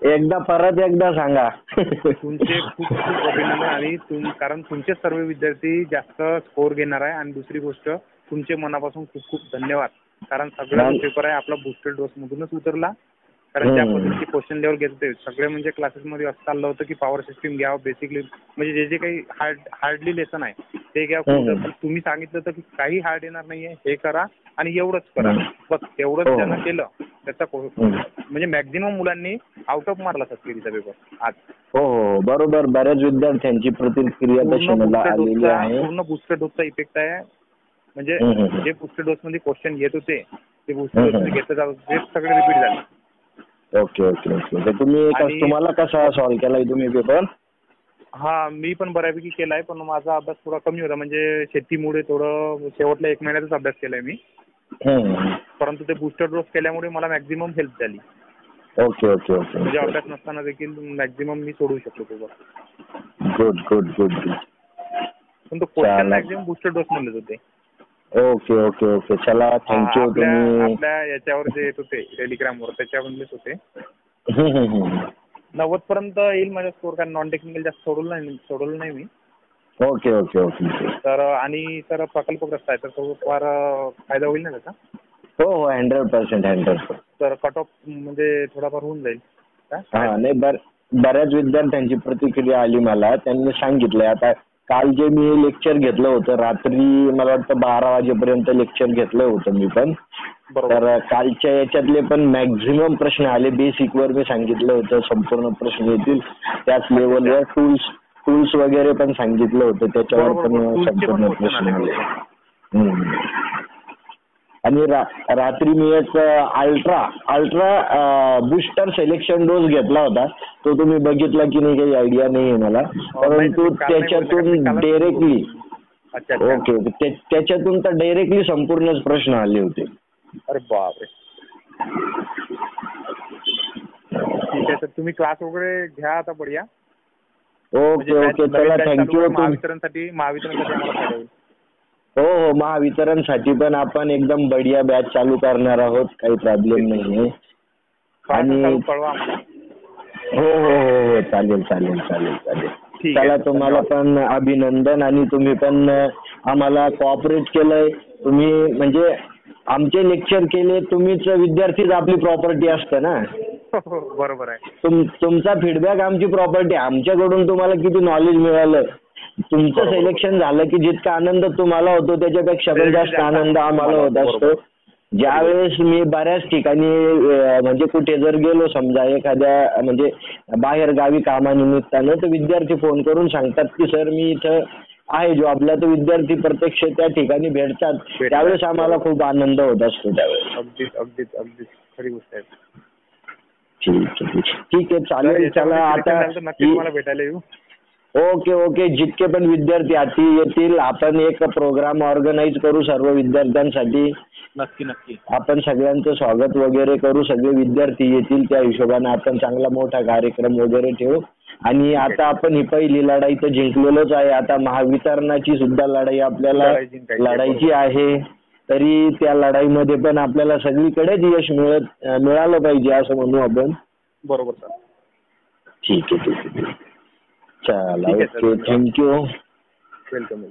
एकदा परत एकदा सांगा. तुमचे खूप खूप अभिनंदन. आणि कारण तुमचे सर्व विद्यार्थी जास्त स्कोर घेणार आहे. आणि दुसरी गोष्ट, तुमचे मनापासून खूप खूप धन्यवाद. कारण सगळा जो पेपर आहे आपला बूस्टर डोस मधूनच उतरला. कारण ज्या पद्धतीचे क्वेश्चन लेवल घेत होते सगळे, म्हणजे क्लासेसमध्ये असं चाललं होतं की पॉवर सिस्टीम घ्यावं बेसिकली, म्हणजे जे जे काही हार्डली लेसन आहे ते घ्या. तुम्ही सांगितलं होतं की काही हार्ड येणार नाहीये, हे करा आणि एवढंच करा. बस तेवढंच ज्यांना केलं त्याचा म्हणजे मॅक्झिमम मुलांनी आउट ऑफ मारला सबसिडीचा पेपर आज. हो बरोबर. बऱ्याच विद्यार्थ्यांची प्रतिक्रिया तशी मला आलेली आहे. पूर्ण बूस्टर डोसचा इफेक्ट आहे. म्हणजे जे बूस्टर डोस मध्ये क्वेश्चन येत होते ते बूस्टर डोस मध्ये घेतलं जात होते, ते सगळे रिपीट झाले. Okay okay okay. तुम्हाला कसा सॉल्व्ह केलाय तुम्ही पेपर? हा, मी पण बऱ्यापैकी केलाय, पण माझा अभ्यास थोडा कमी होता. म्हणजे शेतीमुळे थोडं शेवटल्या 1 महिन्यातच अभ्यास केलाय मी. परंतु ते बूस्टर डोस केल्यामुळे मला मॅक्झिमम हेल्प झाली. Okay okay okay. म्हणजे अभ्यास नसताना देखील मॅक्झिमम मी सोडवू शकलो paper. Good good good good. पण तो क्वेश्चन मॅक्झिमम बूस्टर डोस मधलेच होते. Okay okay okay. चला, थँक्यू. आपल्या याच्यावर जे येत होते टेलिग्रामवर त्याच्यामधलेच होते. 90 पर्यंत येईल माझा स्कोर, कारण नॉन टेक्निकल जास्त सोडवलं नाही मी. Okay okay okay. तर आणि सर प्रकल्पग्रस्त आहे तर तो फार फायदा होईल ना त्याचा? हो हो, 100%. 100%. तर कट ऑफ म्हणजे थोडाफार होऊन जाईल. हा नाही, बऱ्याच विद्यार्थ्यांची प्रतिक्रिया आली मला. त्यांनी सांगितलंय. आता काल जे मी लेक्चर घेतलं होतं रात्री, मला वाटतं 12 वाजेपर्यंत लेक्चर घेतलं होतं मी पण. तर कालच्या याच्यातले पण मॅक्झिमम प्रश्न आले. बेसिक वर मी सांगितलं होतं संपूर्ण प्रश्न येतील. त्याच लेवलवर टूल्स वगैरे पण सांगितलं होतं, त्याच्यावर पण संपूर्ण प्रश्न आले. आणि रात्री मी एक अल्ट्रा बूस्टर सिलेक्शन डोस घेतला होता. तो तुम्ही बघितला की नाही काही आयडिया नाहीये मला, परंतु त्याच्यातून डायरेक्टली त्याच्यातून तर डायरेक्टली संपूर्णच प्रश्न आले होते. अरे बापरे. ठीक आहे, तर तुम्ही क्लास वगैरे घ्या आता बढिया. Okay okay. चला, थँक्यू. महावितरणसाठी आम्हाला फायदा होईल. हो हो, महावितरणसाठी पण आपण एकदम बढिया बॅच चालू करणार आहोत. काही प्रॉब्लेम नाहीये. आणि हो हो हो, चालेल चालेल चालेल चालेल. चला, तुम्हाला पण अभिनंदन. आणि तुम्ही पण आम्हाला कोऑपरेट केलंय. तुम्ही म्हणजे आमचे लेक्चर केले, तुम्हीच विद्यार्थीच आपली प्रॉपर्टी असतं ना. बरोबर आहे. तुमचा फीडबॅक आमची प्रॉपर्टी. आमच्याकडून तुम्हाला किती नॉलेज मिळालं, तुमचं सिलेक्शन झालं की जितका आनंद तुम्हाला होतो त्याच्यापेक्षा पण जास्त आनंद आम्हाला होत असतो. ज्यावेळेस मी बऱ्याच ठिकाणी म्हणजे कुठे जर गेलो समजा एखाद्या म्हणजे बाहेर गावी कामानिमित्तानं, तर विद्यार्थी फोन करून सांगतात की सर मी इथं आहे जॉबला, तर विद्यार्थी प्रत्यक्ष त्या ठिकाणी भेटतात. त्यावेळेस आम्हाला खूप आनंद होत असतो त्यावेळेस. अगदीच अगदीच अगदीच खरी गोष्ट आहे. ठीक आहे चालेल. चला, आता नक्की मला भेटायला येऊ. Okay okay. जितके पण विद्यार्थी हाती येतील आपण एक प्रोग्राम ऑर्गनाईज करू सर्व विद्यार्थ्यांसाठी. नक्की नक्की. आपण सगळ्यांचं स्वागत वगैरे करू. सगळे विद्यार्थी येतील त्या हिशोबाने आपण चांगला मोठा कार्यक्रम वगैरे ठेवू. आणि आता आपण ही पहिली लढाई तर जिंकलेलोच आहे. आता महावितरणाची सुद्धा लढाई आपल्याला लढायची आहे. तरी त्या लढाईमध्ये पण आपल्याला सगळीकडेच यश मिळालं पाहिजे असं म्हणू आपण. बरोबर सर. ठीक आहे ठीक आहे. चला, ओके. थँक्यू. वेलकम.